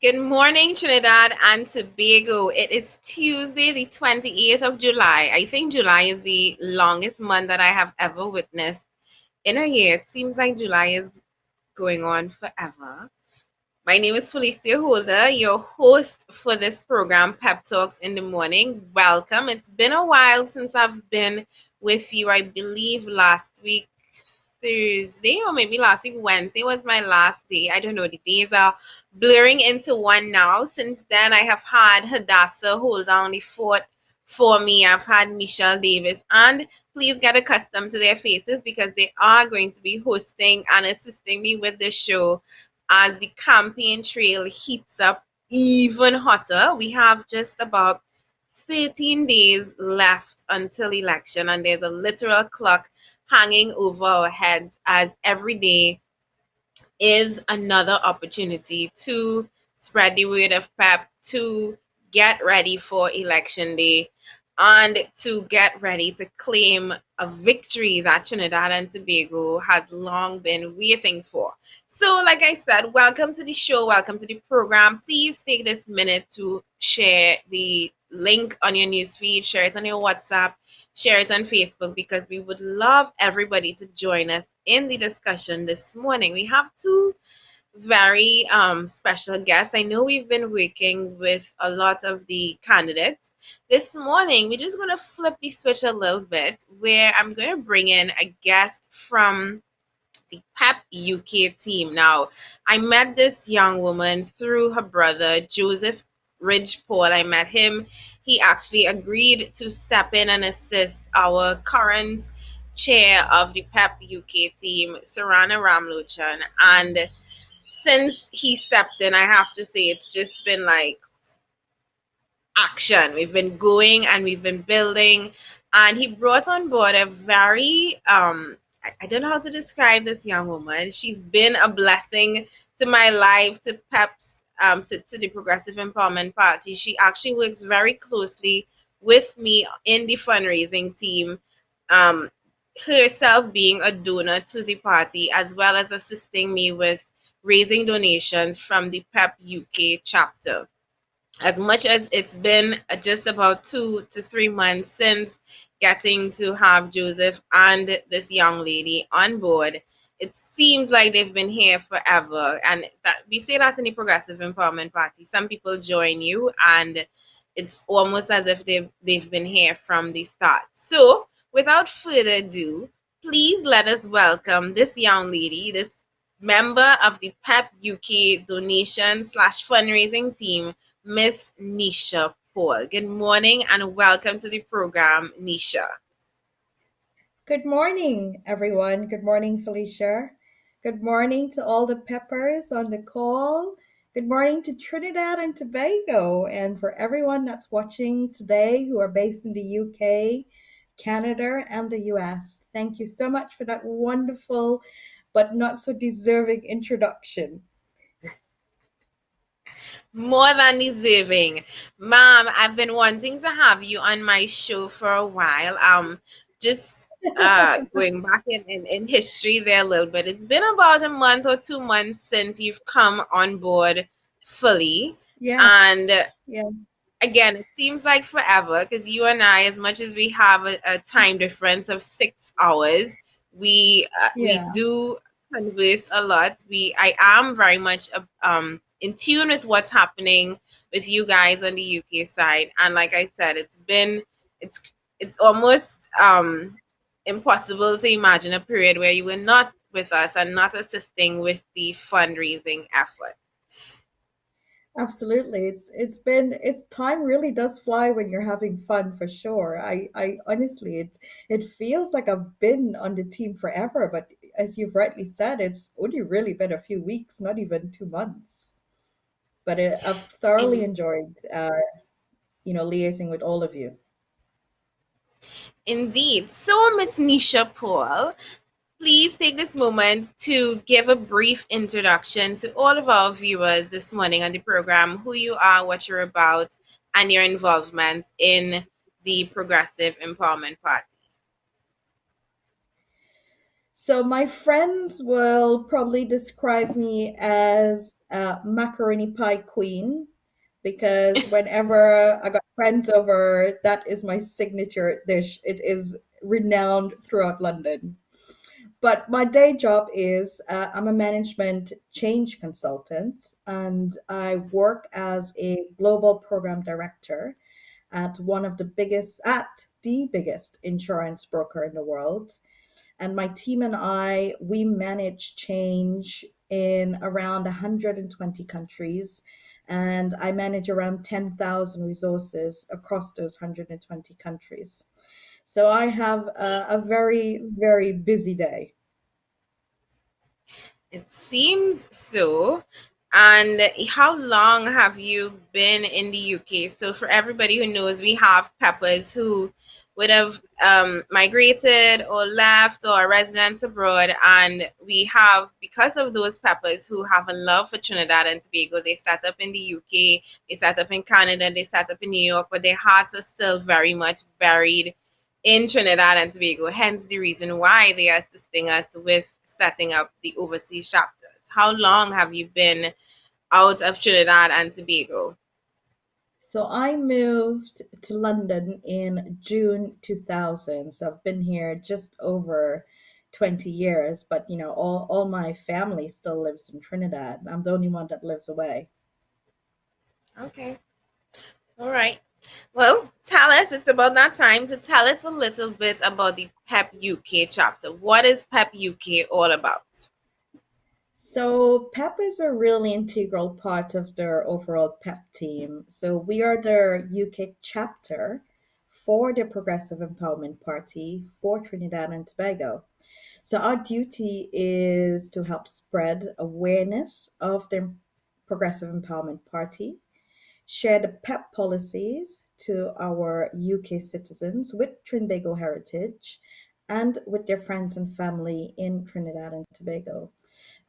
Good morning, Trinidad and Tobago. It is Tuesday, the 28th of July. I think July is the longest month that I have ever witnessed in a year. It seems like July is going on forever. My name is Felicia Holder, your host for this program, Pep Talks in the Morning. Welcome. It's been a while since I've been with you. I believe last week Thursday or maybe last week Wednesday was my last day. I don't know. The days are blurring into one now. Since then, I have had Hadassah hold down the fort for me. I've had Michelle Davis, and please get accustomed to their faces because they are going to be hosting and assisting me with the show as the campaign trail heats up even hotter. We have just about 13 days left until election, and there's a literal clock hanging over our heads as every day is another opportunity to spread the word of PEP, to get ready for election day, and to get ready to claim a victory that Trinidad and Tobago has long been waiting for. So, like I said, welcome to the show, welcome to the program. Please take this minute to share the link on your newsfeed, share it on your WhatsApp, share it on Facebook because we would love everybody to join us in the discussion this morning. We have two very special guests. I know we've been working with a lot of the candidates. This morning, we're just going to flip the switch a little bit where I'm going to bring in a guest from the Pep UK team. Now, I met this young woman through her brother, Joseph Ridge Paul. I met him. He actually agreed to step in and assist our current chair of the Pep UK team, Sarana Ramlochan. And since he stepped in, I have to say it's just been like action. We've been going and we've been building, and he brought on board a very I don't know how to describe this young woman. She's been a blessing to my life, to Pep's to the Progressive Empowerment Party. She actually works very closely with me in the fundraising team. Um, Herself being a donor to the party as well as assisting me with raising donations from the Pep UK chapter. As much as it's been just about 2 to 3 months since getting to have Joseph and this young lady on board, it seems like they've been here forever. And that we say that in the Progressive Empowerment Party. Some people join you and it's almost as if they've been here from the start. So without further ado, please let us welcome this young lady, this member of the PEP UK donation slash fundraising team, Miss Nisha Paul. Good morning and welcome to the program, Nisha. Good morning, everyone. Good morning, Felicia. Good morning to all the peppers on the call. Good morning to Trinidad and Tobago, and for everyone that's watching today who are based in the UK, Canada, and the US. Thank you so much for that wonderful but not so deserving introduction. More than deserving. Ma'am, I've been wanting to have you on my show for a while. Just going back in history there a little bit. It's been about a month or 2 months since you've come on board fully. Yeah, And yeah, again, it seems like forever because you and I, as much as we have a time difference of 6 hours, we yeah. do converse a lot. I am very much in tune with what's happening with you guys on the UK side, and like I said, it's it's almost impossible to imagine a period where you were not with us and not assisting with the fundraising effort. Absolutely. It's time really does fly when you're having fun for sure. I honestly it feels like I've been on the team forever, but as you've rightly said, it's only really been a few weeks, not even 2 months. But I've thoroughly enjoyed liaising with all of you. Indeed. So, Miss Nisha Paul, please take this moment to give a brief introduction to all of our viewers this morning on the program, who you are, what you're about, and your involvement in the Progressive Empowerment Party. So my friends will probably describe me as a macaroni pie queen because whenever I got friends over, that is my signature dish. It is renowned throughout London. But my day job is I'm a management change consultant and I work as a global program director at the biggest insurance broker in the world. And my team and I, we manage change in around 120 countries. And I manage around 10,000 resources across those 120 countries. So I have a very, very busy day. It seems so. And how long have you been in the UK? So, for everybody who knows, we have peppers who would have migrated or left or are residents abroad. And we have, because of those peppers who have a love for Trinidad and Tobago, they set up in the UK, they set up in Canada, they set up in New York, but their hearts are still very much buried in Trinidad and Tobago, hence the reason why they are assisting us with setting up the overseas chapters. How long have you been out of Trinidad and Tobago? So I moved to London in June 2000. So I've been here just over 20 years, but all my family still lives in Trinidad. I'm the only one that lives away. Okay, all right. Well, tell us, it's about that time to tell us a little bit about the Pep UK chapter. What is Pep UK all about? So PEP is a really integral part of their overall PEP team. So we are their UK chapter for the Progressive Empowerment Party for Trinidad and Tobago. So our duty is to help spread awareness of the Progressive Empowerment Party, share the PEP policies to our UK citizens with Trinbago heritage and with their friends and family in Trinidad and Tobago.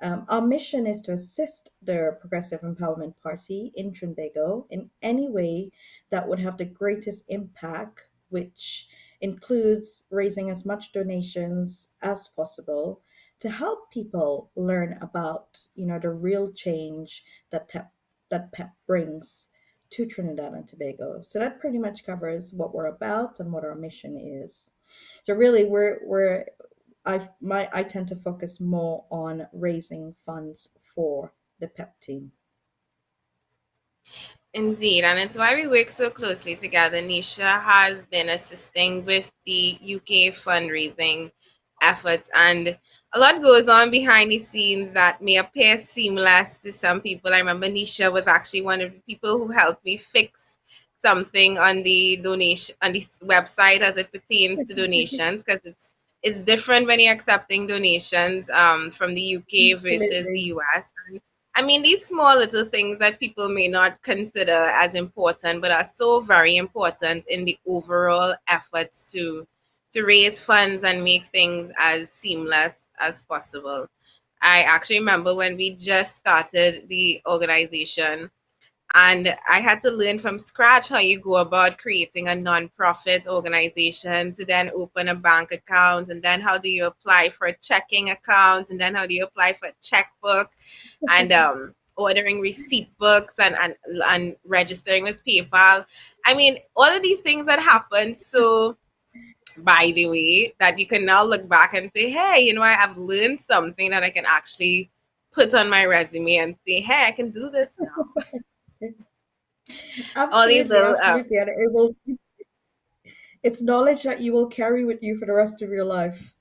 Our mission is to assist the Progressive Empowerment Party in Trinbago in any way that would have the greatest impact, which includes raising as much donations as possible to help people learn about, the real change that PEP brings to Trinidad and Tobago. So that pretty much covers what we're about and what our mission is. So really, I tend to focus more on raising funds for the PEP team. Indeed, and it's why we work so closely together. Nisha has been assisting with the UK fundraising efforts, and a lot goes on behind the scenes that may appear seamless to some people. I remember Nisha was actually one of the people who helped me fix something on the donation on the website as it pertains to donations, because it's different when you're accepting donations from the UK versus the Absolutely. US. I mean, these small little things that people may not consider as important, but are so very important in the overall efforts to raise funds and make things as seamless as possible. I actually remember when we just started the organization, and I had to learn from scratch how you go about creating a non-profit organization to then open a bank account, and then how do you apply for a checking account, and then how do you apply for a checkbook, and ordering receipt books, and registering with PayPal. I mean, all of these things that happened. So, by the way, that you can now look back and say, hey, I've learned something that I can actually put on my resume and say, hey, I can do this now. All these Absolutely, little, absolutely. And it's knowledge that you will carry with you for the rest of your life.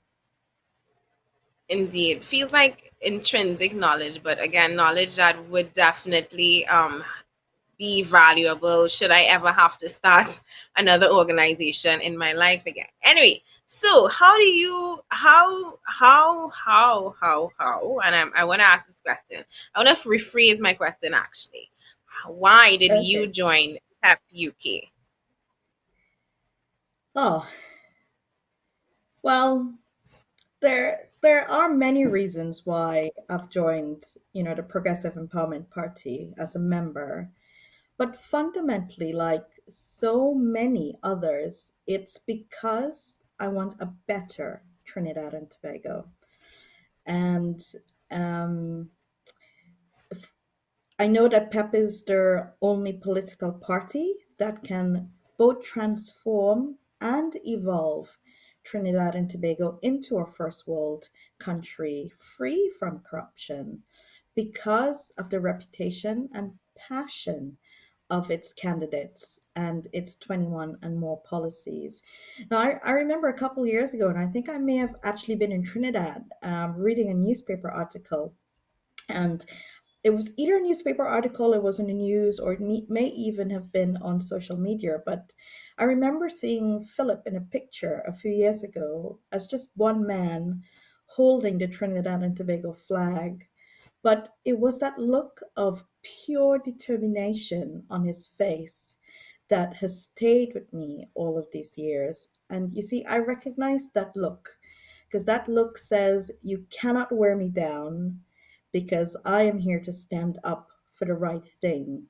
indeed, feels like intrinsic knowledge, but again, knowledge that would definitely be valuable should I ever have to start another organization in my life again. Anyway, so how do you and I want to ask this question. I want to rephrase my question actually. Why did you Okay. join Pep UK? Oh, well, there are many reasons why I've joined, the Progressive Empowerment Party as a member. But fundamentally, like so many others, it's because I want a better Trinidad and Tobago. And um, I know that PEP is their only political party that can both transform and evolve Trinidad and Tobago into a first world country free from corruption because of the reputation and passion of its candidates and its 21 and more policies. Now, I remember a couple years ago, and I think I may have actually been in Trinidad reading a newspaper article, and it was either a newspaper article, it was in the news, or it may even have been on social media. But I remember seeing Philip in a picture a few years ago as just one man holding the Trinidad and Tobago flag. But it was that look of pure determination on his face that has stayed with me all of these years. And you see, I recognize that look because that look says, "You cannot wear me down because I am here to stand up for the right thing."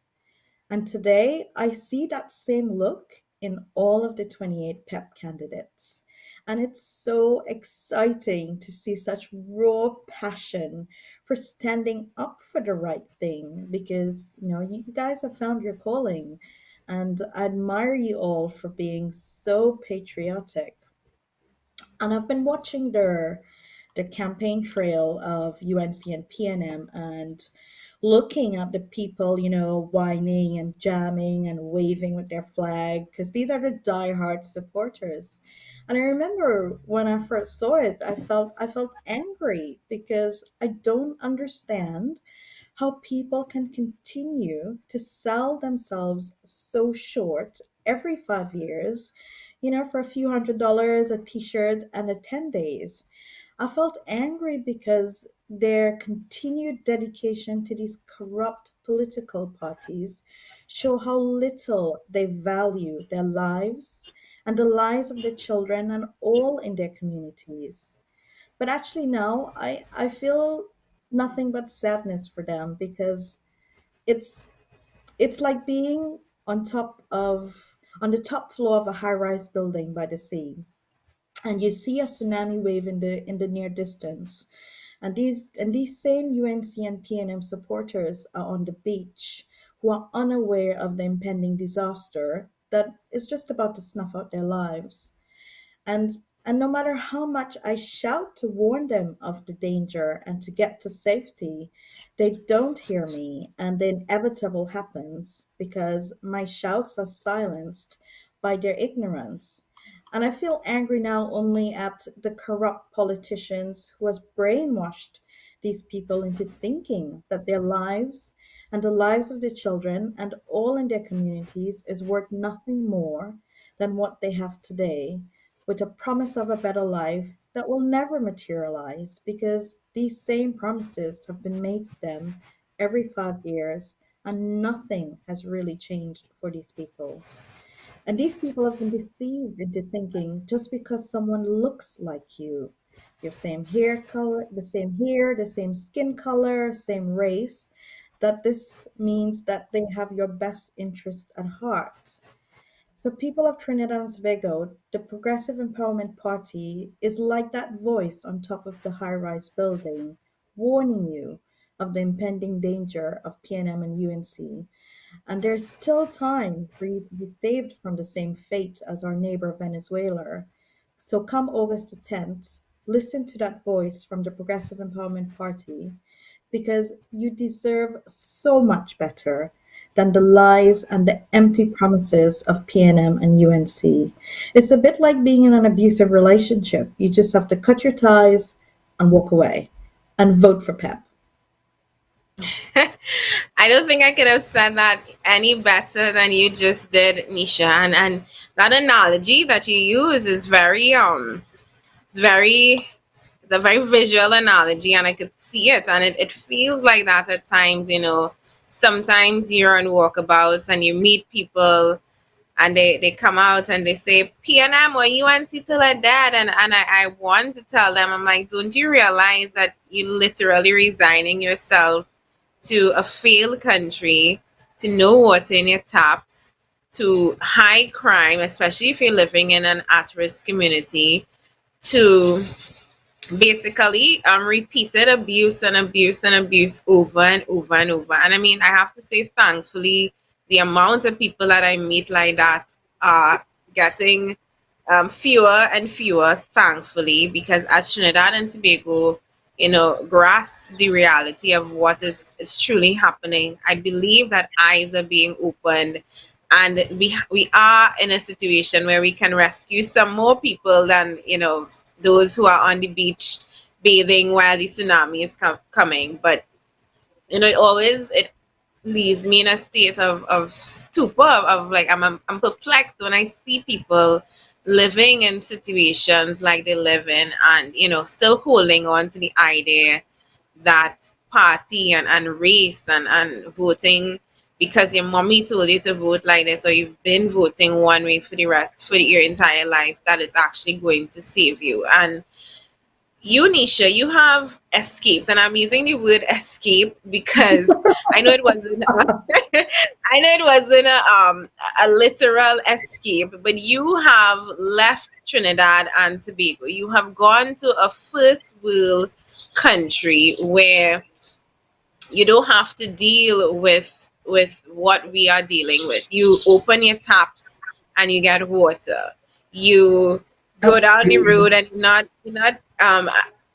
And today I see that same look in all of the 28 PEP candidates. And it's so exciting to see such raw passion for standing up for the right thing because, you guys have found your calling. And I admire you all for being so patriotic. And I've been watching the campaign trail of UNC and PNM and looking at the people, whining and jamming and waving with their flag because these are the diehard supporters. And I remember when I first saw it, I felt angry because I don't understand how people can continue to sell themselves so short every 5 years, for a few $100s, a t-shirt, and a 10 days. I felt angry because their continued dedication to these corrupt political parties show how little they value their lives and the lives of their children and all in their communities. But actually now I feel nothing but sadness for them because it's it's like being on the top floor of a high-rise building by the sea, and you see a tsunami wave in the near distance, and these same UNC and PNM supporters are on the beach who are unaware of the impending disaster that is just about to snuff out their lives. And and no matter how much I shout to warn them of the danger and to get to safety, they don't hear me, and the inevitable happens because my shouts are silenced by their ignorance. And I feel angry now only at the corrupt politicians who has brainwashed these people into thinking that their lives and the lives of their children and all in their communities is worth nothing more than what they have today, with a promise of a better life that will never materialize because these same promises have been made to them every 5 years and nothing has really changed for these people. And these people have been deceived into thinking just because someone looks like you, your same hair color, the same hair, the same skin color, same race, that this means that they have your best interest at heart. So, people of Trinidad and Tobago, the Progressive Empowerment Party is like that voice on top of the high rise building, warning you of the impending danger of PNM and UNC. And there's still time for you to be saved from the same fate as our neighbor Venezuela. So, come August the 10th, listen to that voice from the Progressive Empowerment Party because you deserve so much better than the lies and the empty promises of PNM and UNC. It's a bit like being in an abusive relationship. You just have to cut your ties and walk away and vote for PEP. I don't think I could have said that any better than you just did, Nisha. And that analogy that you use is it's very it's a very visual analogy, and I could see it, and it feels like that at times. Sometimes you're on walkabouts and you meet people, and they come out and they say PNM or UNC till I dead, and I want to tell them, I'm like, don't you realize that you literally resigning yourself to a failed country, to no water in your taps, to high crime, especially if you're living in an at-risk community, to basically repeated abuse and abuse and abuse over and over and over. And I mean, I have to say, thankfully, the amount of people that I meet like that are getting fewer and fewer, thankfully, because as Trinidad and Tobago, grasps the reality of what is truly happening, I believe that eyes are being opened, and we are in a situation where we can rescue some more people than those who are on the beach bathing while the tsunami is coming. But it leaves me in a state of stupor, of like I'm perplexed when I see people living in situations like they live in, and still holding on to the idea that party and race and voting because your mommy told you to vote like this, or you've been voting one way for your entire life, that it's actually going to save you. And you, Nisha, you have escapes, and I'm using the word escape because I know it wasn't. I know it wasn't a literal escape, but you have left Trinidad and Tobago. You have gone to a first world country where you don't have to deal with what we are dealing with. You open your taps and you get water. You go down the road and I'm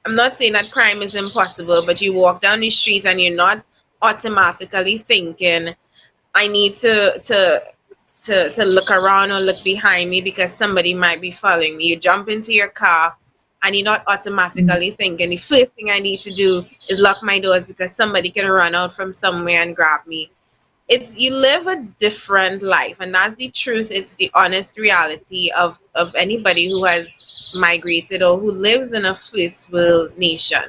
not saying that crime is impossible, but you walk down the street and you're not automatically thinking, I need to look around or look behind me because somebody might be following me. You jump into your car and you're not automatically thinking, the first thing I need to do is lock my doors because somebody can run out from somewhere and grab me. It's You live a different life, and that's the truth. It's the honest reality of anybody who has migrated or who lives in a first world nation.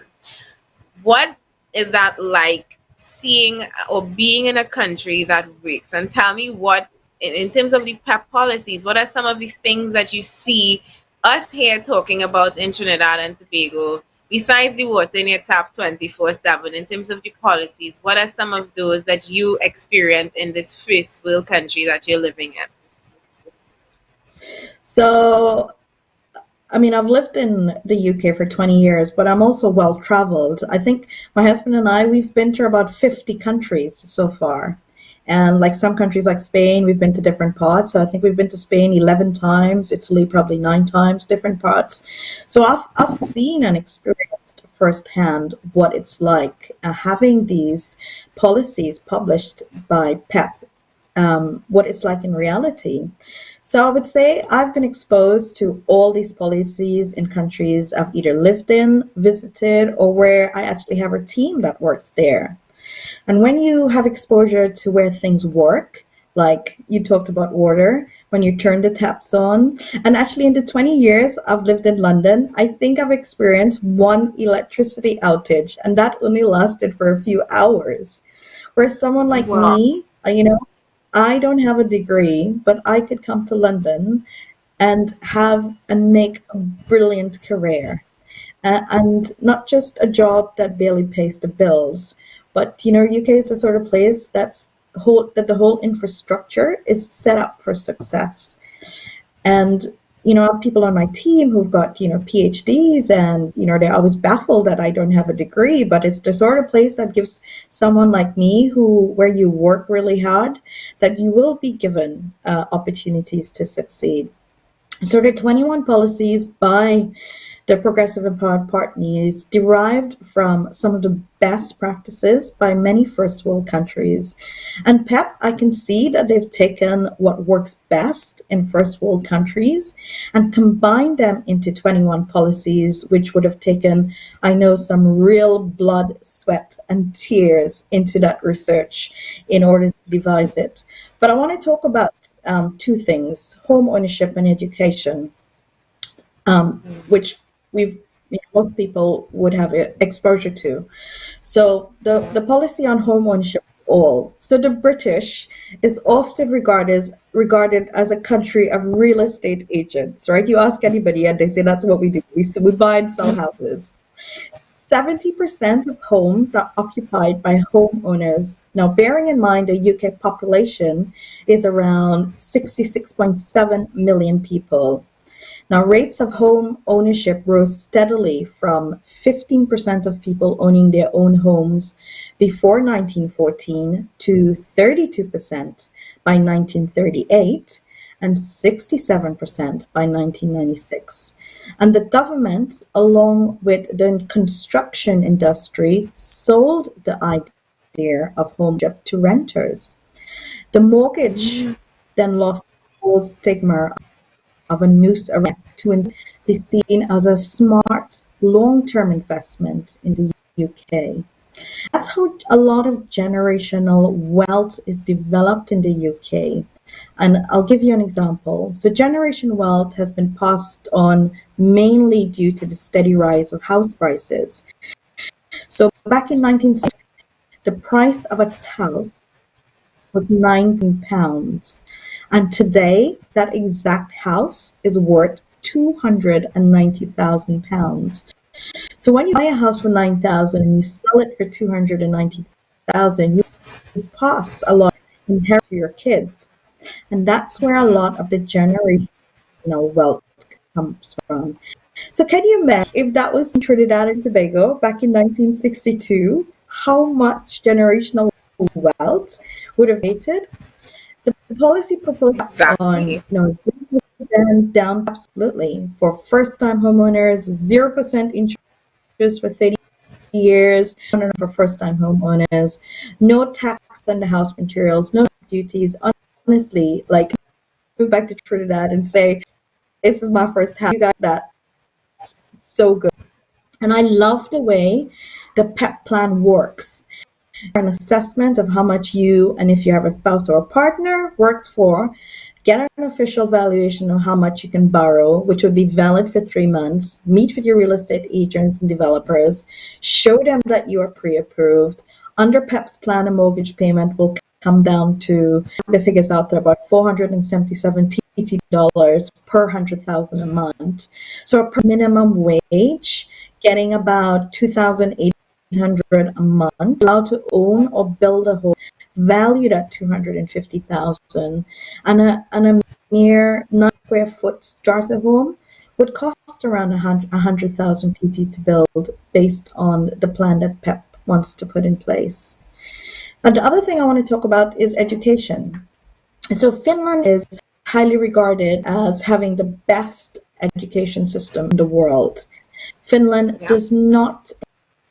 What is that like, seeing or being in a country that works? And tell me what, in terms of the PEP policies, what are some of the things that you see us here talking about in Trinidad and Tobago, besides the water in your tap 24/7, in terms of the policies? What are some of those that you experience in this first world country that you're living in? So, I mean, I've lived in the UK for 20 years, but I'm also well traveled. I think my husband and I, we've been to about 50 countries so far. And like some countries like Spain, we've been to different parts. So I think we've been to Spain 11 times, Italy probably 9 times, different parts. So I've seen and experienced firsthand what it's like having these policies published by PEP, what it's like in reality. So I would say I've been exposed to all these policies in countries I've either lived in, visited, or where I actually have a team that works there. And when you have exposure to where things work, like you talked about water, when you turn the taps on, and actually in the 20 years I've lived in London, I think I've experienced one electricity outage, and that only lasted for a few hours. Whereas someone like Wow. me, I don't have a degree, but I could come to London and have and make a brilliant career. And not just a job that barely pays the bills, but UK is the sort of place that the whole infrastructure is set up for success. And I have people on my team who've got PhDs, and they're always baffled that I don't have a degree. But it's the sort of place that gives someone like me, who where you work really hard, that you will be given opportunities to succeed. So the 21 policies by the Progressive Empowered Party is derived from some of the best practices by many first world countries. And PEP, I can see that they've taken what works best in first world countries and combined them into 21 policies, which would have taken, I know, some real blood, sweat, and tears into that research in order to devise it. But I want to talk about two things: home ownership and education, which we've most people would have exposure to. So the policy on home ownership for all. So the British is often regarded as a country of real estate agents, right? You ask anybody and they say that's what we do. We buy and sell houses. 70% of homes are occupied by homeowners. Now, bearing in mind the UK population is around 66.7 million people. Now, rates of home ownership rose steadily from 15% of people owning their own homes before 1914 to 32% by 1938 and 67% by 1996. And the government, along with the construction industry, sold the idea of home ownership to renters. The mortgage then lost its old stigma of a noose around to be seen as a smart long-term investment in the UK. That's how a lot of generational wealth is developed in the UK. And I'll give you an example. So, generation wealth has been passed on mainly due to the steady rise of house prices. So, back in 1960, the price of a house was £19. And today, that exact house is worth £290,000. So when you buy a house for 9,000 and you sell it for 290,000, you pass a lot inherit to your kids. And that's where a lot of the generational wealth comes from. So can you imagine if that was in Trinidad and Tobago back in 1962, how much generational wealth would have created? The policy proposed on Exactly. 0% down absolutely for first-time homeowners, 0% interest for 30 years for first-time homeowners, no tax on the house materials, no duties. Honestly, like move back to Trinidad and say, "This is my first house." You got that so good, and I love the way the PEP plan works. An assessment of how much you and if you have a spouse or a partner works for, get an official valuation of how much you can borrow, which would be valid for 3 months, meet with your real estate agents and developers, show them that you are pre-approved. Under PEP's plan, a mortgage payment will come down to, the figures out there, about $477 TT per 100,000 a month. So a per minimum wage, getting about 2,800 a month, allowed to own or build a home valued at 250,000, and a mere 9 square foot starter home would cost around 100,000 TT to build based on the plan that PEP wants to put in place. And the other thing I want to talk about is education. So Finland is highly regarded as having the best education system in the world. Finland Yeah. does not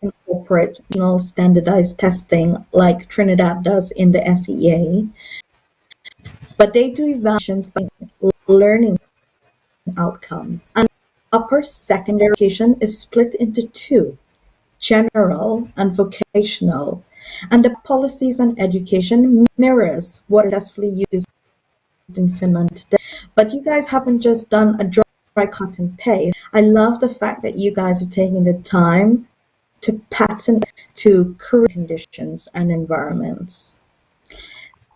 incorporate national standardized testing like Trinidad does in the SEA, but they do evaluations by learning outcomes. And upper secondary education is split into two, general and vocational. And the policies on education mirrors what is successfully used in Finland today. But you guys haven't just done a dry cut and paste. I love the fact that you guys are taking the time to patent to current conditions and environments.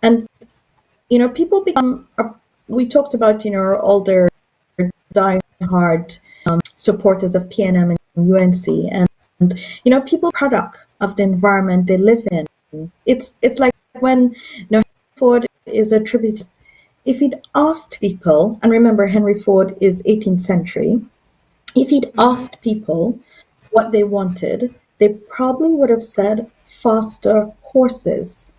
And people become. We talked about all their die-hard supporters of PNM and UNC, and people product of the environment they live in. It's like when Ford is attributed. If he'd asked people, and remember Henry Ford is 18th century, if he'd Hmm. asked people what they wanted, they probably would have said faster horses.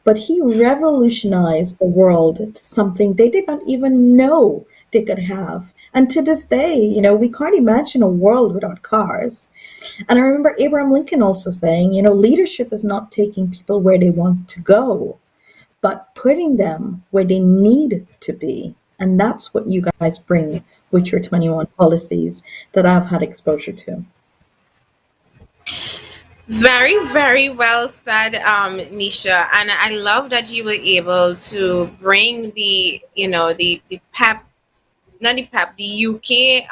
But he revolutionized the world to something they did not even know they could have. And to this day, we can't imagine a world without cars. And I remember Abraham Lincoln also saying, leadership is not taking people where they want to go, but putting them where they need to be. And that's what you guys bring with your 21 policies that I've had exposure to. Very, very well said, Nisha. And I love that you were able to bring the PEP, not the PEP, the UK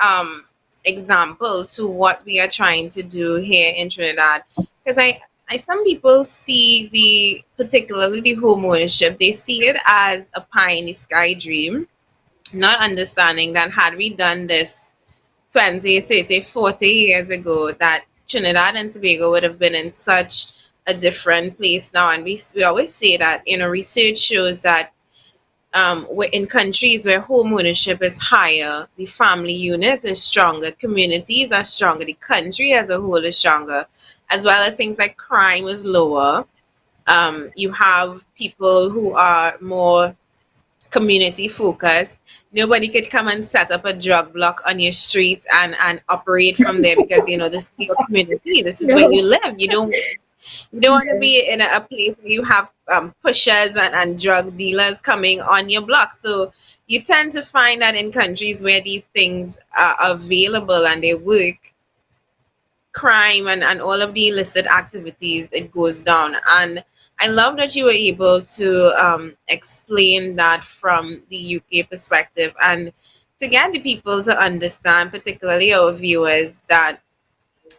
example to what we are trying to do here in Trinidad. Because some people see particularly the home ownership, they see it as a pie in the sky dream, not understanding that had we done this 20, 30, 40 years ago, that Trinidad and Tobago would have been in such a different place now. And we always say that, research shows that in countries where home ownership is higher, the family unit is stronger, communities are stronger, the country as a whole is stronger, as well as things like crime is lower. You have people who are more community focused. Nobody could come and set up a drug block on your street and operate from there because this is your community. This is where No. you live. You don't want to be in a place where you have pushers and drug dealers coming on your block. So you tend to find that in countries where these things are available and they work, crime and all of the illicit activities, it goes down. And I love that you were able to explain that from the UK perspective and to get the people to understand, particularly our viewers, that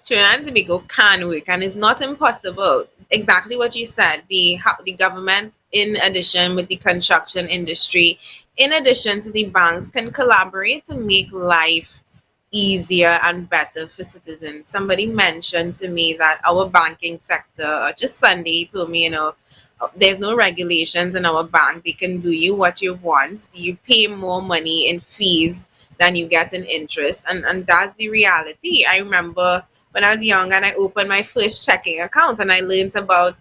Trinidad and Tobago can work and it's not impossible. Exactly what you said. The government, in addition with the construction industry, in addition to the banks, can collaborate to make life easier and better for citizens. Somebody mentioned to me that our banking sector, just Sunday, told me, there's no regulations in our bank. They can do you what you want. You pay more money in fees than you get in interest. And that's the reality. I remember when I was young and I opened my first checking account and I learned about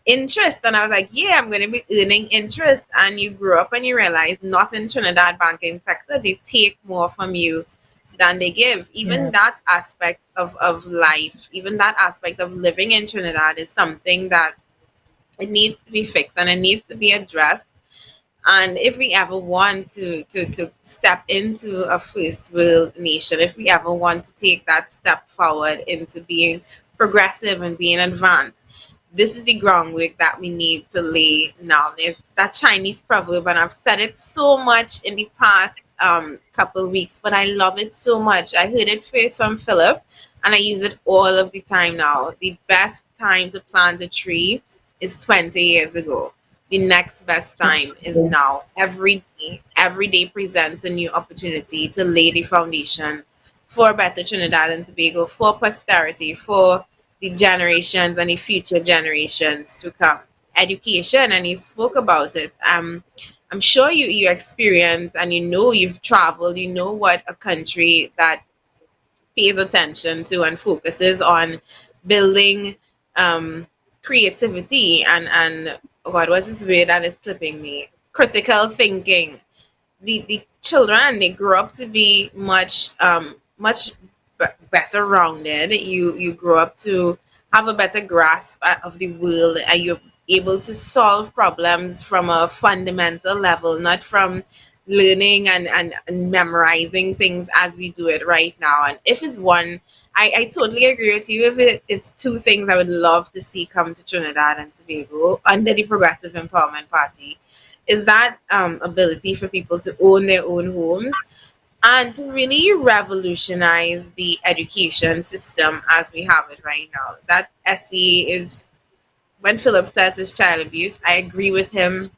interest and I was like, yeah, I'm going to be earning interest. And you grow up and you realize not in Trinidad banking sector, they take more from you than they give. Even Yeah. that aspect of life, even that aspect of living in Trinidad is something that it needs to be fixed and it needs to be addressed. And if we ever want to step into a first world nation, if we ever want to take that step forward into being progressive and being advanced, this is the groundwork that we need to lay now. There's that Chinese proverb, and I've said it so much in the past couple of weeks, but I love it so much. I heard it first from Philip, and I use it all of the time now. The best time to plant a tree is 20 years ago. The next best time is Exactly. now. Every day presents a new opportunity to lay the foundation for a better Trinidad and Tobago, for posterity, for the generations and the future generations to come. Education, and you spoke about it. I'm sure you experience and you've traveled, you know what a country that pays attention to and focuses on building creativity and God, what's this word that is slipping me? Critical thinking. The children, they grow up to be much better rounded. You grow up to have a better grasp of the world and you're able to solve problems from a fundamental level, not from learning and memorizing things as we do it right now. And if it's one, I totally agree with you. If it's two things I would love to see come to Trinidad and Tobago under the Progressive Empowerment Party is that ability for people to own their own homes and to really revolutionize the education system as we have it right now. That SE is, when Philip says it's child abuse, I agree with him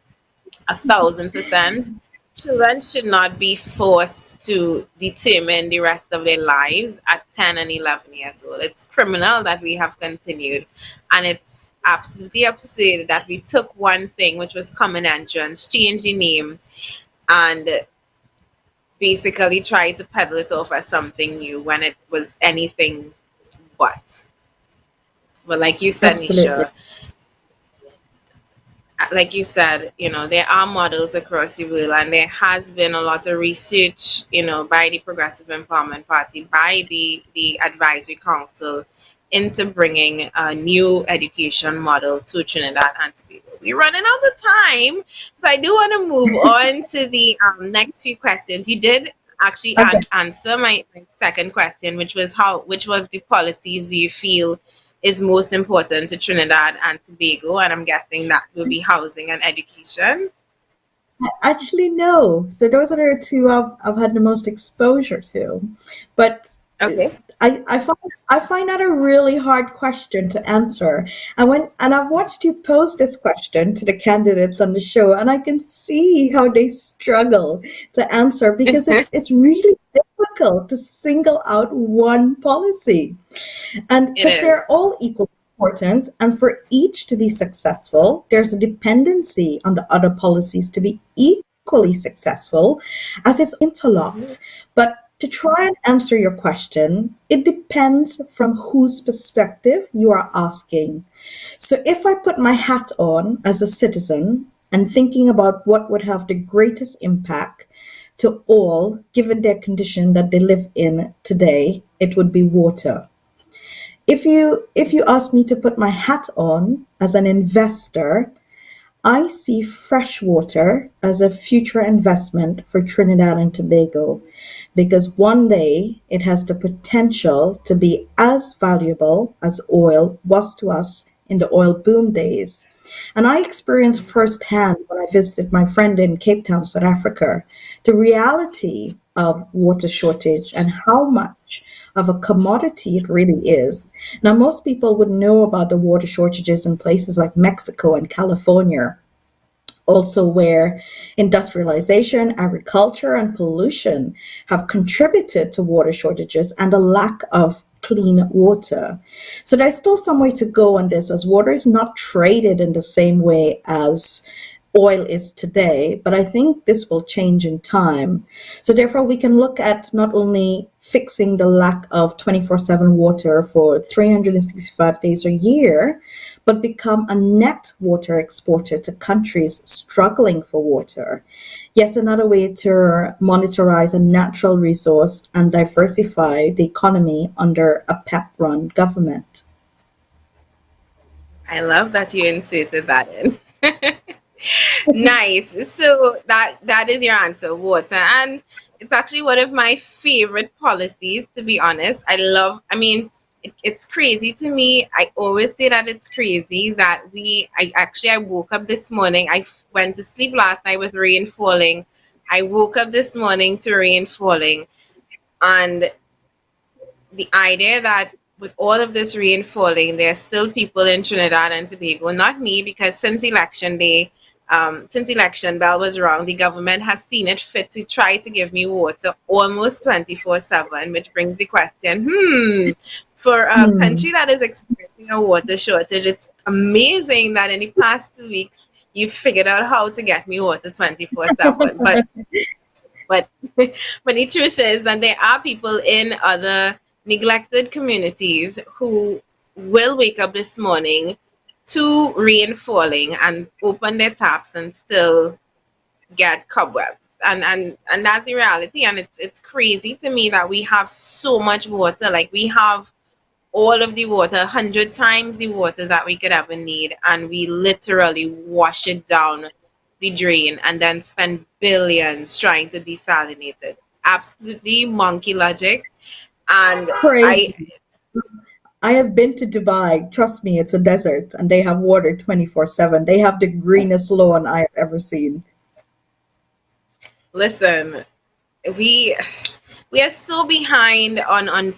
1,000%. Children should not be forced to determine the rest of their lives at 10 and 11 years old. It's criminal that we have continued, and it's absolutely absurd that we took one thing, which was common entrance, changed the name, and basically tried to peddle it off as something new when it was anything but. But like you said, Absolutely. Nisha, like you said, there are models across the world, and there has been a lot of research, by the Progressive Empowerment Party, by the Advisory Council, into bringing a new education model to Trinidad and Tobago. We're running out of time, so I do want to move on to the next few questions. You did actually Okay. answer my second question, which was the policies do you feel is most important to Trinidad and Tobago, and I'm guessing that will be housing and education. Actually, no. So those are the two I've had the most exposure to. But Okay. I find that a really hard question to answer. And I've watched you pose this question to the candidates on the show, and I can see how they struggle to answer because it's really difficult to single out one policy. And It because is. they're all equally important. And for each to be successful, there's a dependency on the other policies to be equally successful, as it's interlocked. But to try and answer your question, it depends from whose perspective you are asking. So if I put my hat on as a citizen and thinking about what would have the greatest impact to all given their condition that they live in today, it would be water. If you ask me to put my hat on as an investor, I see freshwater as a future investment for Trinidad and Tobago because one day it has the potential to be as valuable as oil was to us in the oil boom days. And I experienced firsthand when I visited my friend in Cape Town, South Africa, the reality of water shortage and how much of a commodity it really is. Now, most people would know about the water shortages in places like Mexico and California, also where industrialization, agriculture, and pollution have contributed to water shortages and a lack of clean water. So there's still some way to go on this, as water is not traded in the same way as oil is today, but I think this will change in time. So therefore, we can look at not only fixing the lack of 24/7 water for 365 days a year, but become a net water exporter to countries struggling for water. Yet another way to monetize a natural resource and diversify the economy under a PEP-run government. I love that you inserted that in. Nice. So that is your answer, water. And it's actually one of my favorite policies, to be honest. I mean, it's crazy to me. I always say that it's crazy that I woke up this morning. Went to sleep last night with rain falling. I woke up this morning to rain falling. And the idea that with all of this rain falling, there are still people in Trinidad and Tobago, not me, because since election bell was rung, the government has seen it fit to try to give me water almost 24/7, which brings the question, for a Hmm. country that is experiencing a water shortage, it's amazing that in the past 2 weeks, you figured out how to get me water 24/7. But but the truth is that there are people in other neglected communities who will wake up this morning to rain falling and open their taps and still get cobwebs. And that's the reality. And it's crazy to me that we have so much water. Like we have all of the water, 100 times the water that we could ever need, and we literally wash it down the drain and then spend billions trying to desalinate it. Absolutely monkey logic. And Crazy. I I have been to Dubai. Trust me, it's a desert and they have water 24/7. They have the greenest lawn I have ever seen. listen, we we are so behind on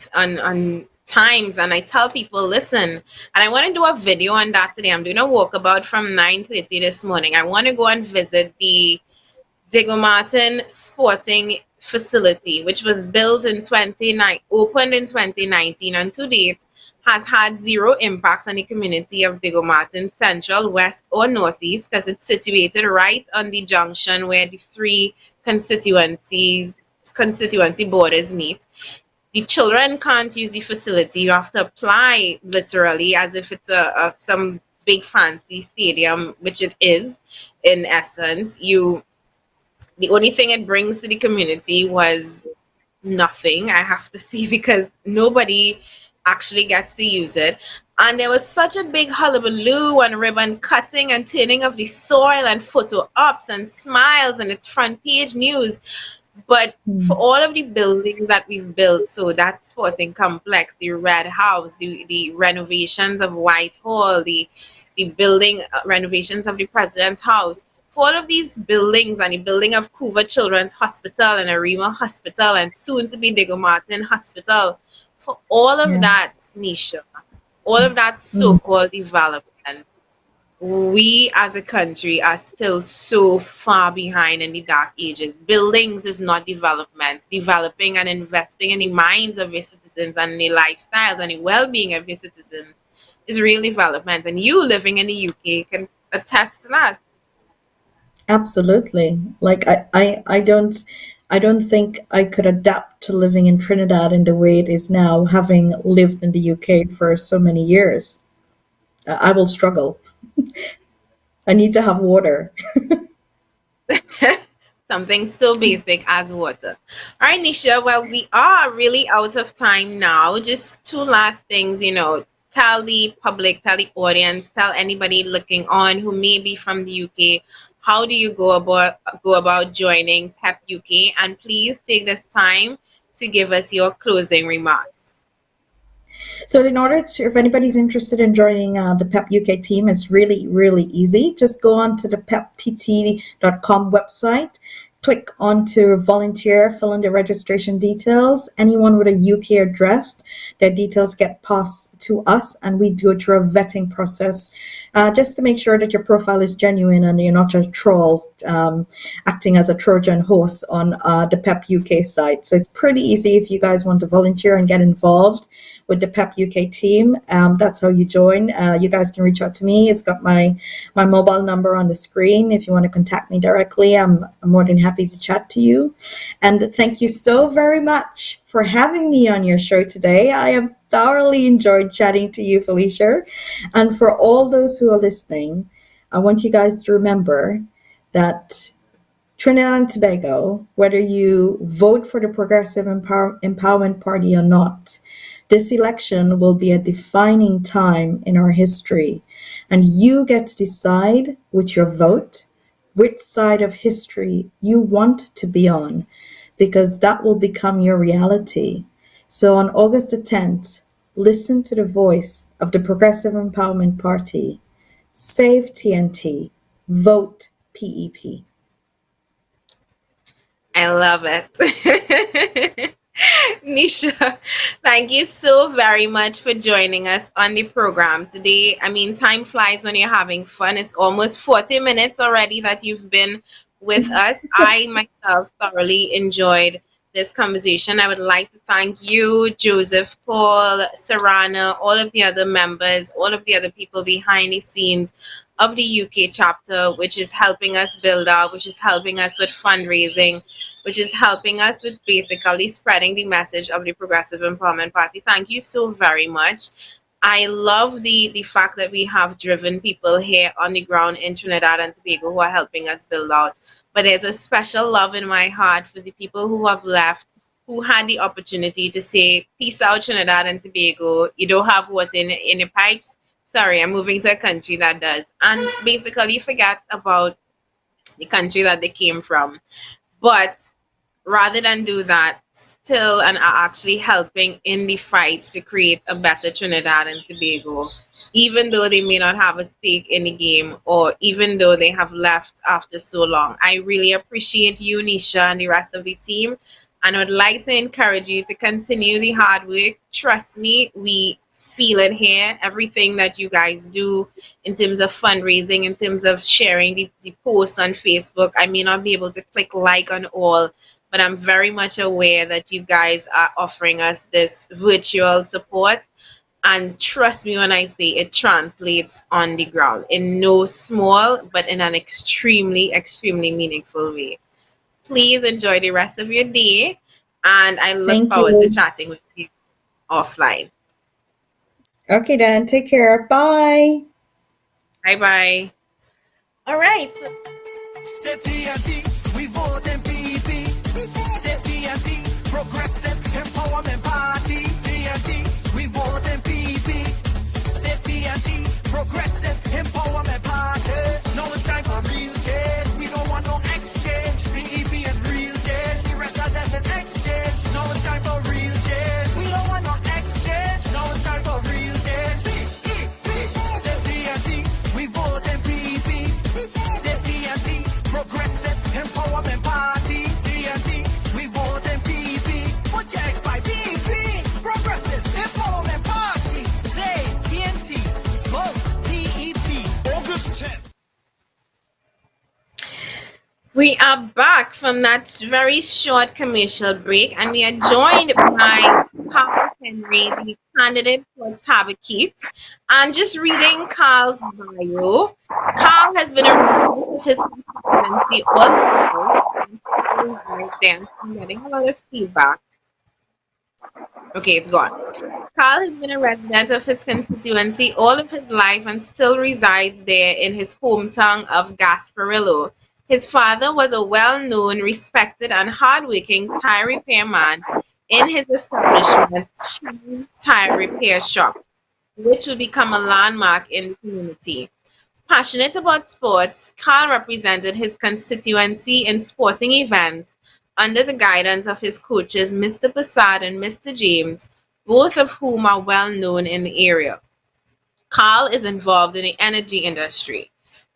times, and I tell people, listen, and I want to do a video on that today. I'm doing a walkabout from 9:30 this morning. I want to go and visit the Diego Martin Sporting Facility, which was built in 29, opened in 2019, and to date has had zero impacts on the community of Diego Martin, Central, West, or Northeast, because it's situated right on the junction where the three constituency borders meet. The children can't use the facility. You have to apply literally as if it's a some big fancy stadium, which it is in essence. The only thing it brings to the community was nothing, I have to say, because nobody actually gets to use it. And there was such a big hullabaloo and ribbon cutting and turning of the soil and photo ops and smiles and it's front page news. But for all of the buildings that we've built, so that sporting complex, the Red House, the renovations of Whitehall, the building renovations of the President's House, for all of these buildings and the building of Couva Children's Hospital and Arima Hospital and soon to be Diego Martin Hospital, for all of Yeah. that, Nisha, all of that Mm. so-called development, we as a country are still so far behind in the dark ages. Buildings is not development. Developing and investing in the minds of your citizens and the lifestyles and the well-being of your citizens, is real development. And you living in the UK can attest to that. Absolutely. Like I don't think I could adapt to living in Trinidad in the way it is now, having lived in the UK for so many years. I will struggle. I need to have water. Something so basic as water. All right, Nisha. Well, we are really out of time now. Just two last things, tell the public, tell the audience, tell anybody looking on who may be from the UK. How do you go about joining Pep UK? And please take this time to give us your closing remarks. So, in order to, if anybody's interested in joining the PEP UK team, it's really, really easy. Just go onto the peptt.com website, click onto volunteer, fill in the registration details. Anyone with a UK address, their details get passed to us, and we go through a vetting process just to make sure that your profile is genuine and you're not a troll acting as a Trojan horse on the PEP UK site. So, it's pretty easy if you guys want to volunteer and get involved with the PEP UK team. That's how you join. You guys can reach out to me. It's got my mobile number on the screen. If you want to contact me directly, I'm more than happy to chat to you. And thank you so very much for having me on your show today. I have thoroughly enjoyed chatting to you, Felicia. And for all those who are listening, I want you guys to remember that Trinidad and Tobago, whether you vote for the Progressive Empowerment Party or not, this election will be a defining time in our history. And you get to decide with your vote which side of history you want to be on, because that will become your reality. So on August the 10th, listen to the voice of the Progressive Empowerment Party. Save TNT. Vote PEP. I love it. Nisha, thank you so very much for joining us on the program today. I mean, time flies when you're having fun. It's almost 40 minutes already that you've been with us. I myself thoroughly enjoyed this conversation. I would like to thank you, Joseph, Paul, Sarana, all of the other members, all of the other people behind the scenes of the UK chapter, which is helping us build out, which is helping us with fundraising, which is helping us with basically spreading the message of the Progressive Empowerment Party. Thank you so very much. I love the fact that we have driven people here on the ground in Trinidad and Tobago who are helping us build out. But there's a special love in my heart for the people who have left, who had the opportunity to say, peace out, Trinidad and Tobago. You don't have water in the pipes. Sorry, I'm moving to a country that does. And basically forget about the country that they came from. But rather than do that, still and are actually helping in the fights to create a better Trinidad and Tobago, even though they may not have a stake in the game or even though they have left after so long. I really appreciate you, Nisha, and the rest of the team, and I would like to encourage you to continue the hard work. Trust me, we feel it here. Everything that you guys do in terms of fundraising, in terms of sharing the posts on Facebook, I may not be able to click like on all, but I'm very much aware that you guys are offering us this virtual support. And trust me when I say it translates on the ground in no small, but in an extremely, extremely meaningful way. Please enjoy the rest of your day, and I look Thank forward to you. chatting with you offline. Okay, then. Take care. Bye. Bye bye. All right. We vote MPP. Progressive Empowerment Party. We vote MPP. Progressive Empowerment Party. Now it's time for real change. We don't want no exchange. PEP and real change. The rest of them is exchange. Now it's time for real change. We don't want no exchange. Now it's time for real change. PEP. We vote MPP. Progressive Empowerment We are back from that very short commercial break, and we are joined by Carl Henry, the candidate for Tabakit. And just reading Carl's bio, Carl has been a resident of his constituency all his life. And still right there, I'm getting a lot of feedback. Okay, it's gone. Carl has been a resident of his constituency all of his life and still resides there in his hometown of Gasparillo. His father was a well-known, respected, and hard-working tire repairman in his establishment, Tire Repair Shop, which would become a landmark in the community. Passionate about sports, Carl represented his constituency in sporting events under the guidance of his coaches Mr. Prasad and Mr. James, both of whom are well known in the area. Carl is involved in the energy industry.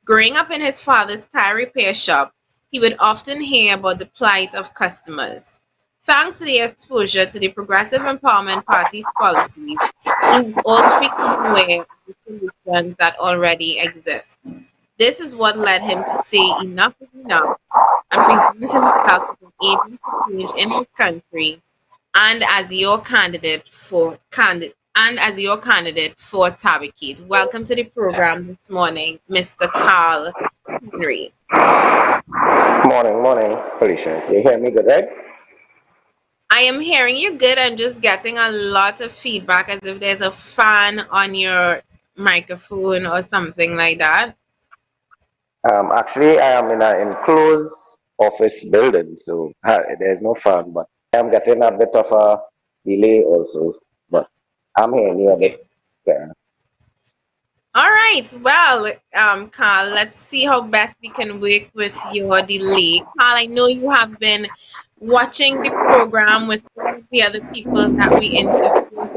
Growing up in his father's tire repair shop, he would often hear about the plight of customers. Thanks to the exposure to the Progressive Empowerment Party's policies, he has also become aware of the solutions that already exist. This is what led him to say enough is enough and present himself as an agent for change in his country and as your candidate for Tabakit. Welcome to the program this morning, Mr. Carl Henry. Morning, morning, Felicia. You hear me good, right? I am hearing you good. I'm just getting a lot of feedback as if there's a fan on your microphone or something like that. Actually, I am in an enclosed office building, so there's no fan, but I'm getting a bit of a delay also. But I'm hearing you a Okay. bit better. All right. Well, Carl, let's see how best we can work with your delay. Carl, I know you have been watching the program with all of the other people that we interviewed.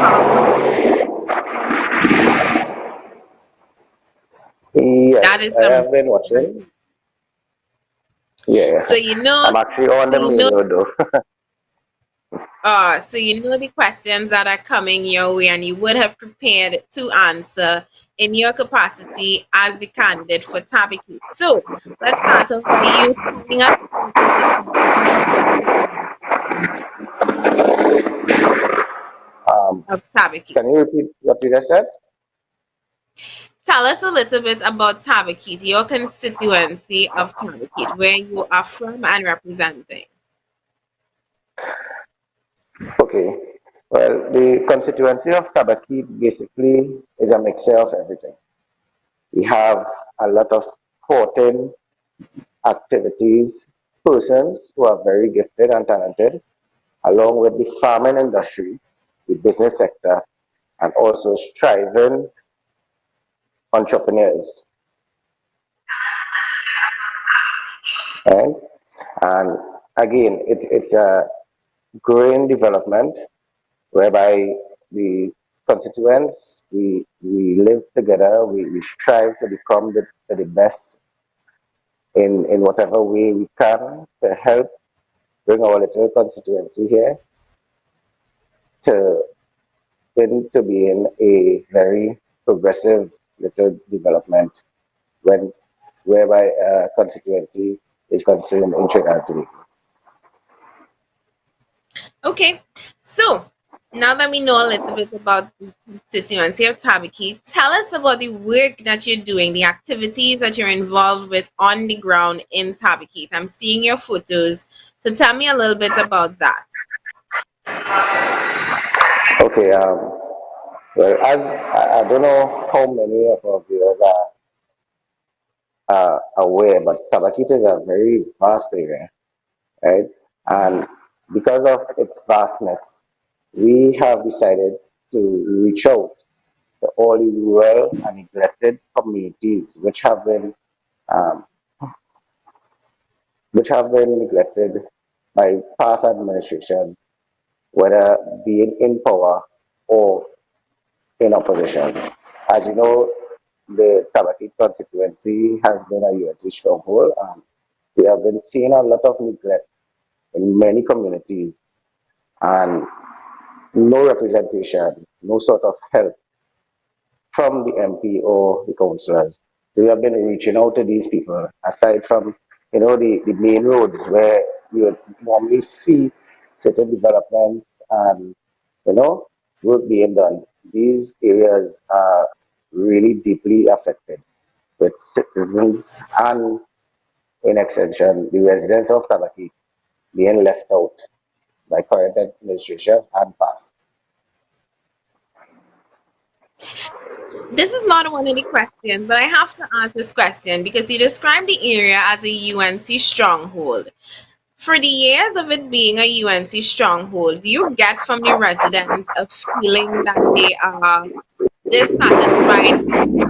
Carl, that Yes, is I have been watching. Yeah, so you know, I'm actually on so the you main know, road though. so you know the questions that are coming your way, and you would have prepared to answer in your capacity as the candidate for Tabakit. So let's start off by you telling us a little bit about your Um, of Tabakit. can you repeat what you just said? Tell us a little bit about Tabakit, your constituency of Tabakit, where you are from and representing. Okay. Well, the constituency of Tabaki basically is a mixture of everything. We have a lot of sporting activities, persons who are very gifted and talented, along with the farming industry, the business sector, and also striving entrepreneurs. Right? And again, it's a growing development whereby the constituents, we live together, we strive to become the best in whatever way we can to help bring our little constituency here to into being a very progressive little development when whereby constituency is concerned in Trinidad today. Okay, so now that we know a little bit about the constituency of Tabaki, tell us about the work that you're doing, the activities that you're involved with on the ground in Tabaki. I'm seeing your photos, so tell me a little bit about that. Okay, well, as I don't know how many of our viewers are aware, but Tabakit is a very vast area, right? And because of its vastness, we have decided to reach out to all the rural and neglected communities um, which have been neglected by past administration, whether being in power or in opposition. As you know, the Tabakit constituency has been a UNC stronghold, and we have been seeing a lot of neglect in many communities and no representation, no sort of help from the MP or the councillors. So we have been reaching out to these people, aside from the main roads where you would normally see certain developments and, you know, work being done. These areas are really deeply affected with citizens and, in extension, the residents of Tabaki being left out by current administrations and past. This is not one of the questions, but I have to ask this question because you described the area as a UNC stronghold. For the years of it being a UNC stronghold, do you get from the residents a feeling that they are dissatisfied with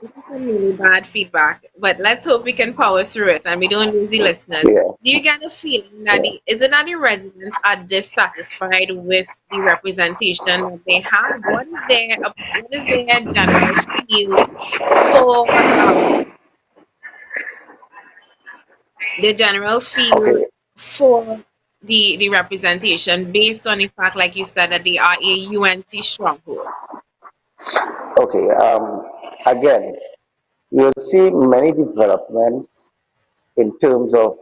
this is some really bad feedback, but let's hope we can power through it and we don't lose the listeners. Yeah, Do you get a feeling that yeah. the is it that the residents are dissatisfied with the representation that they have? What is their general feel for the general feel Okay, for the representation based on the fact, like you said, that they are a UNC stronghold? okay. Again, you'll see many developments in terms of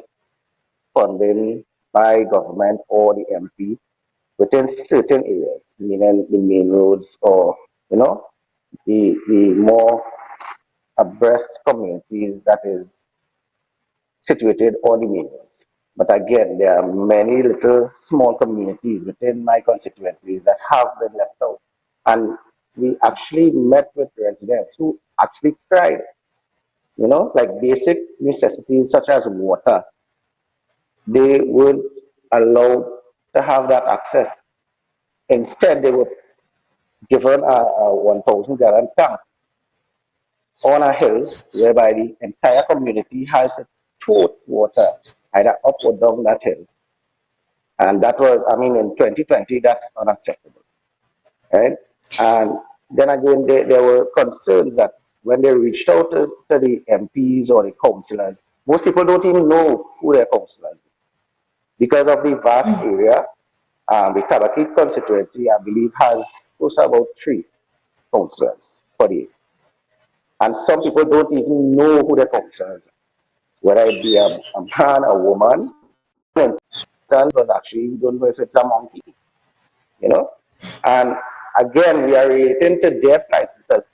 funding by government or the MP within certain areas, meaning the main roads or, you know, the more abreast communities that is situated on the main roads. But again, there are many little small communities within my constituency that have been left out. And we actually met with residents who actually cried, like basic necessities such as water. They weren't allowed to have that access. Instead, they were given a 1,000 gallon tank on a hill whereby the entire community has to tote water either up or down that hill. And that was, I mean, in 2020, that's unacceptable, right? And then again, there were concerns that when they reached out to the MPs or the councillors, most people don't even know who their councillors are. Because of the vast area, the Tabaki constituency, I believe, has close to about three councillors for the. And some people don't even know who their councillors are, whether it be a man, a woman. And was actually, we don't know if it's a monkey, you know. And again, we are relating to their plight because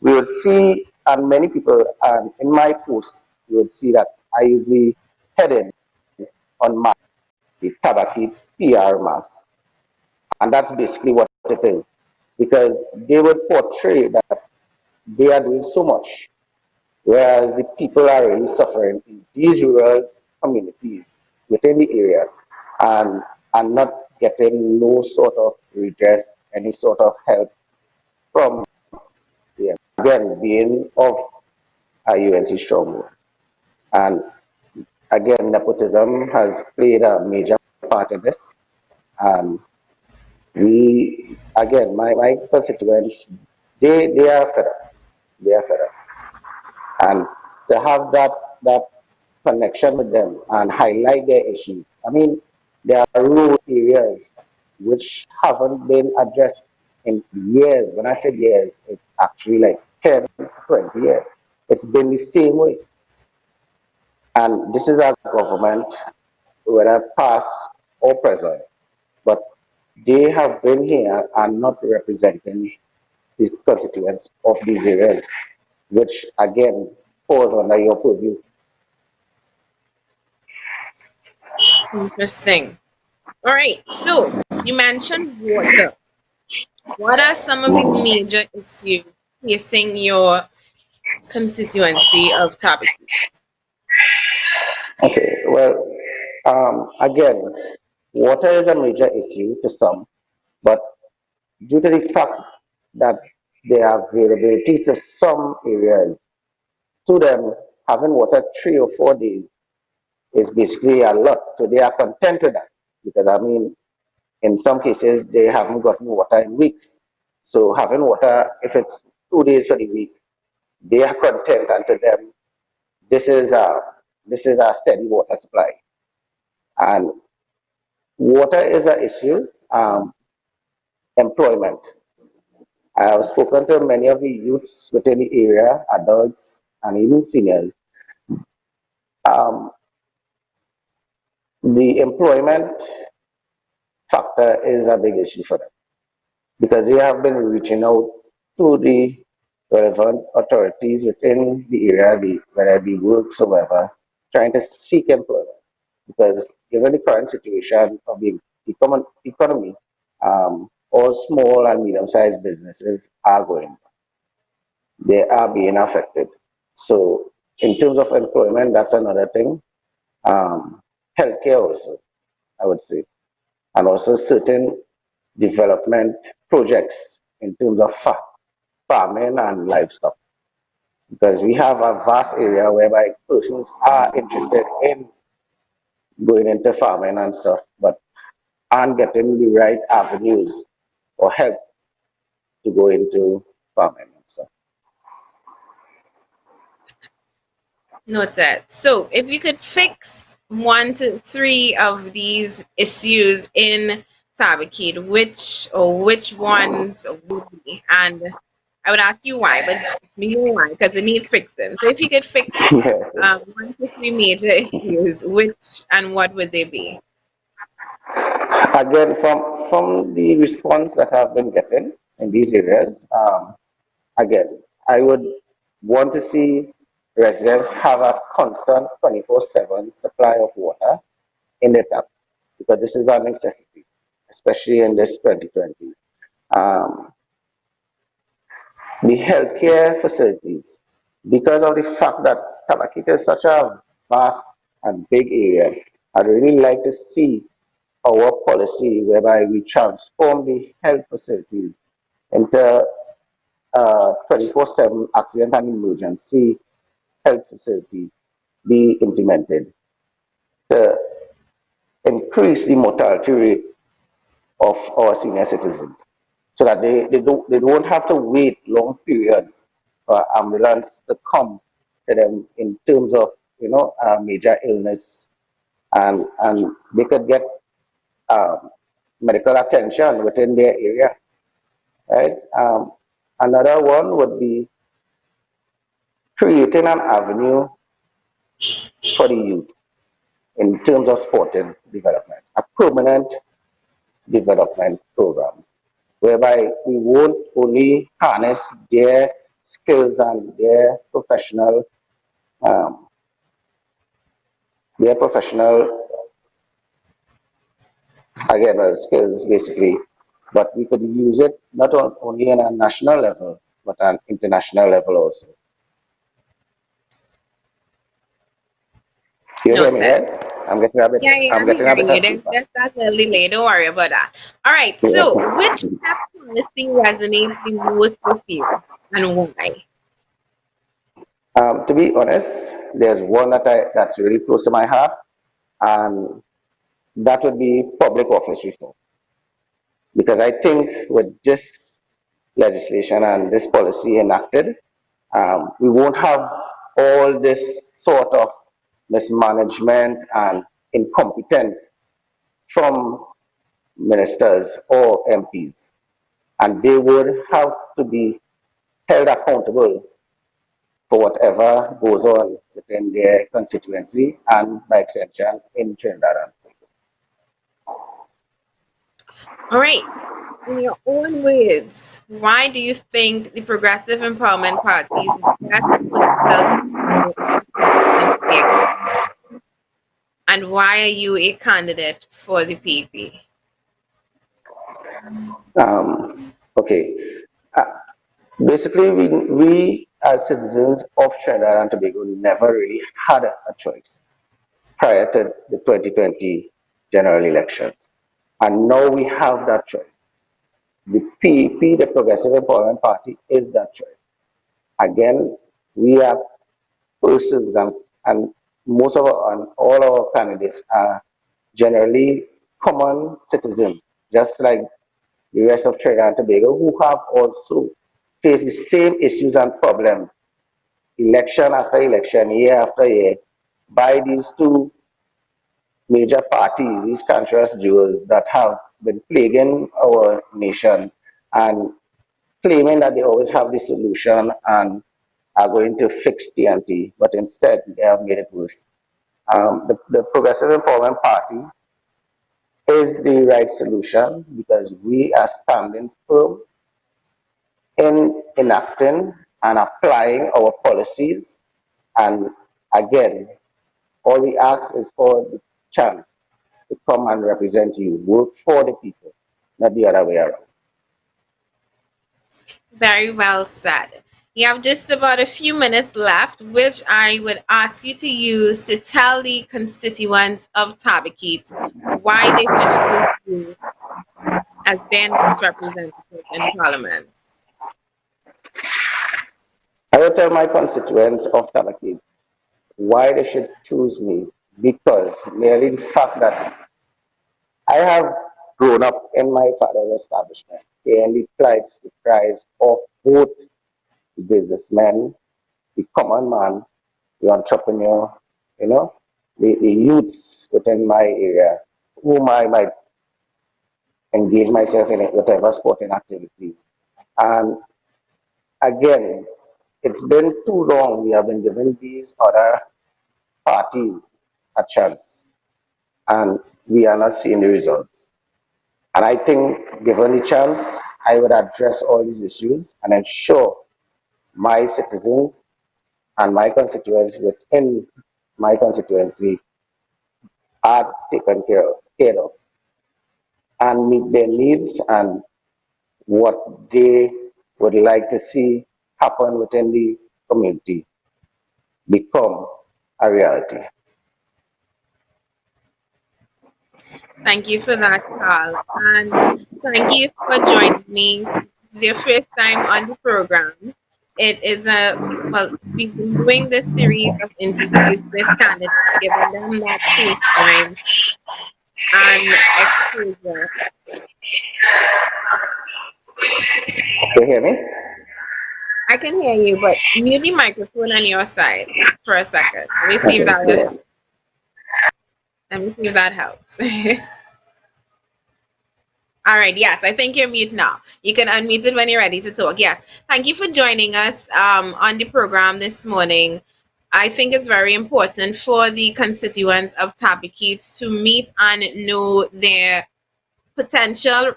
we will see, and many people, and in my posts, you will see that I usually head in on my the Tabaki PR marks. And that's basically what it is. Because they would portray that they are doing so much, whereas the people are really suffering in these rural communities within the area and are not getting no sort of redress, any sort of help from them. Again, being of a UNC stronghold. And again, nepotism has played a major part in this. And again, my constituents, they are fed up. They are fed up. And to have that connection with them and highlight their issues. I mean, there are rural areas which haven't been addressed in years. When I say years, it's actually like 10, 20 years. It's been the same way. And this is our government, whether past or present, but they have been here and not representing the constituents of these areas, which again falls under your purview. Interesting. All right. So you mentioned water. What are some of the major issues facing your constituency of Tabaki? Okay, well, again, water is a major issue to some, but due to the fact that there are availability to some areas, to them, having water 3 or 4 days is basically a lot. So they are content with that because, I mean, in some cases, they haven't gotten water in weeks. So having water, if it's 2 days for the week, they are content, and to them, this is a this is a steady water supply. And water is an issue. Employment. I have spoken to many of the youths within the area, adults and even seniors. Um, the employment factor is a big issue for them because they have been reaching out to the relevant authorities within the area, whether it be works or whatever, trying to seek employment. Because given the current situation of the economy, all small and medium-sized businesses are going, they are being affected. So in terms of employment, that's another thing. Healthcare also, I would say, and also certain development projects in terms of farming and livestock. Because we have a vast area whereby persons are interested in going into farming and stuff, but aren't getting the right avenues or help to go into farming and stuff. Noted. So, if you could fix one to three of these issues in Tabakid, which ones would be? And I would ask you why, but me know why, because it needs fixing. So, if you could fix Yeah. one to three major issues, which and what would they be? Again, from the response that I've been getting in these areas, again, I would want to see residents have a constant 24/7 supply of water in the tap because this is a necessity, especially in this 2020. Um, the healthcare facilities, because of the fact that Tabakit is such a vast and big area, I'd really like to see our policy whereby we transform the health facilities into 24/7 accident and emergency health facility be implemented to increase the mortality rate of our senior citizens so that they don't have to wait long periods for ambulance to come to them in terms of major illness and they could get um, medical attention within their area, right? Another one would be creating an avenue for the youth in terms of sporting development, a permanent development program, whereby we won't only harness their skills and um, their professional again skills basically, but we could use it not only on a national level but an international level also. You hear me, Noted. right? I'm getting a bit. Yeah, yeah, I'm I'm getting a hearing bit you. of That's feedback. that's, that's a little delay. Don't worry about that. All right. So, which Yeah. PEP policy resonates the most with you, and why? To be honest, there's one that's really close to my heart, and that would be public office reform. Because I think with this legislation and this policy enacted, we won't have all this sort of mismanagement and incompetence from ministers or MPs, and they would have to be held accountable for whatever goes on within their constituency and by extension in Trinidad. All right. In your own words, why do you think the Progressive Empowerment Party is the best political candidate in Trinidad and Tobago? And why are you a candidate for the PP? Okay, uh, basically we as citizens of Trinidad and Tobago never really had a choice prior to the 2020 general elections. And now we have that choice. The PEP, the Progressive Empowerment Party, is that choice. Again, we are persons and most of our, and all our candidates are generally common citizens, just like the rest of Trinidad and Tobago, who have also faced the same issues and problems, election after election, year after year, by these two major parties, these cancerous jewels that have been plaguing our nation and claiming that they always have the solution and are going to fix TNT, but instead they have made it worse. The Progressive Empowerment Party is the right solution because we are standing firm in enacting and applying our policies. And again, all we ask is for the chance to come and represent you, work for the people, not the other way around. Very well said. You have just about a few minutes left, which I would ask you to use to tell the constituents of Tabakit why they should choose you as their next representative in Parliament. I will tell my constituents of Tabakid why they should choose me because merely the fact that I have grown up in my father's establishment, paying the price of both the businessman, the common man, the entrepreneur, you know, the youths within my area, whom I might engage myself in whatever sporting activities. And again, it's been too long we have been giving these other parties a chance, and we are not seeing the results. And I think, given the chance, I would address all these issues and ensure my citizens and my constituents within my constituency are taken care of and meet their needs and what they would like to see happen within the community become a reality. Thank you for that, Carl. And thank you for joining me. It's your first time on the program. It is well, we've been doing this series of interviews with candidates, giving them that face time and exposure. You hear me? I can hear you, but mute the microphone on your side for a second. Let me see if Okay, that will good. help. Let me see if that helps. All right, yes, I think you're mute now. You can unmute it when you're ready to talk. Yes, thank you for joining us on the program this morning. I think it's very important for the constituents of Tabakit to meet and know their potential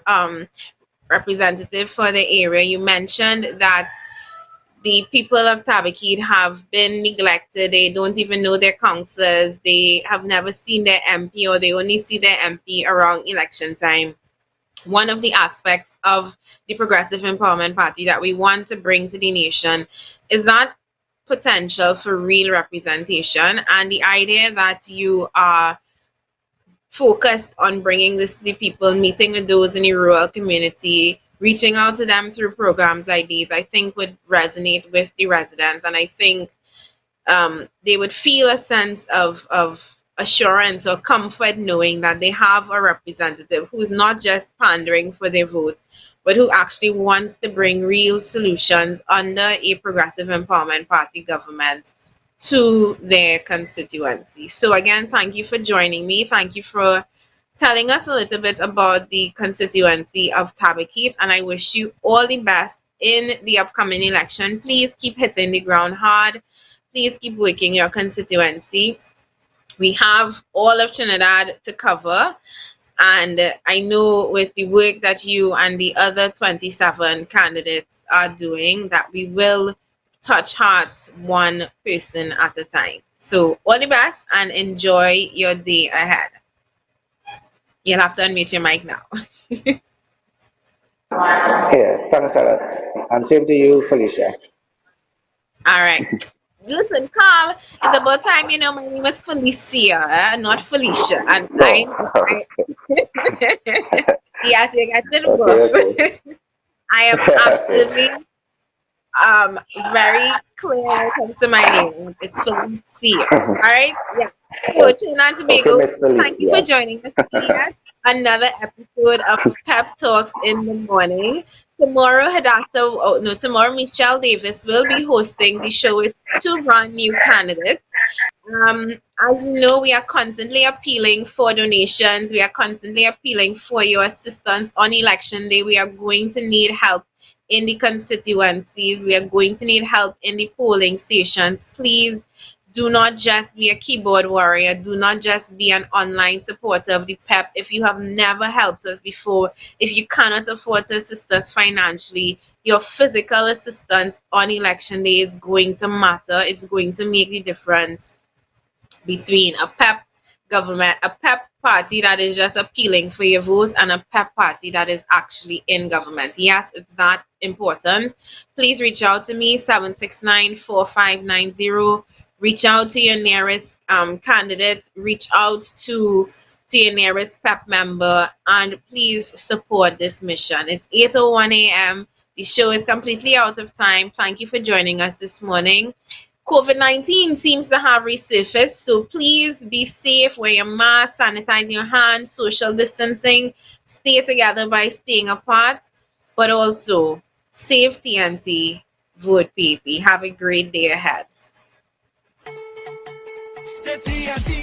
representative for the area. You mentioned that the people of Tabakit have been neglected. They don't even know their councillors. They have never seen their MP, or they only see their MP around election time. One of the aspects of the Progressive Empowerment Party that we want to bring to the nation is that potential for real representation, and the idea that you are focused on bringing this to the people, meeting with those in the rural community, reaching out to them through programs like these, I think would resonate with the residents. And I think they would feel a sense of assurance or comfort knowing that they have a representative who's not just pandering for their vote, but who actually wants to bring real solutions under a Progressive Empowerment Party government to their constituency. So again, thank you for joining me. Thank you for telling us a little bit about the constituency of Tabakit, and I wish you all the best in the upcoming election. Please keep hitting the ground hard. Please keep working your constituency. We have all of Trinidad to cover, and I know with the work that you and the other 27 candidates are doing that we will touch hearts one person at a time. So all the best and enjoy your day ahead. You'll have to unmute your mic now. Here, thanks a lot. And same to you, Felicia. All right. Listen, Carl, it's about time you know my name is Felicia, not Felicia. And No. I yes, you got to the Okay, buff. okay. I am absolutely very clear when it comes to my name. It's Felicia. All right? Yeah. So Trinidad and Okay, Tobago, Miss thank you for Felicia. joining us here. Another episode of Pep Talks in the morning. Tomorrow, tomorrow Michelle Davis will be hosting the show with two brand new candidates. Um, as you know, we are constantly appealing for donations. We are constantly appealing for your assistance on election day. We are going to need help in the constituencies. We are going to need help in the polling stations. Please Do not just be a keyboard warrior. Do not just be an online supporter of the PEP. If you have never helped us before, if you cannot afford to assist us financially, your physical assistance on election day is going to matter. It's going to make the difference between a PEP government, a PEP party that is just appealing for your votes, and a PEP party that is actually in government. Yes, it's that important. Please reach out to me, 769-4590. Reach out to your nearest candidate. Reach out to your nearest PEP member, and please support this mission. It's 8:01 a.m. The show is completely out of time. Thank you for joining us this morning. COVID-19 seems to have resurfaced, so please be safe, wear your mask, sanitize your hands, social distancing, stay together by staying apart, but also save TNT, vote Pepe. Have a great day ahead. Say TNT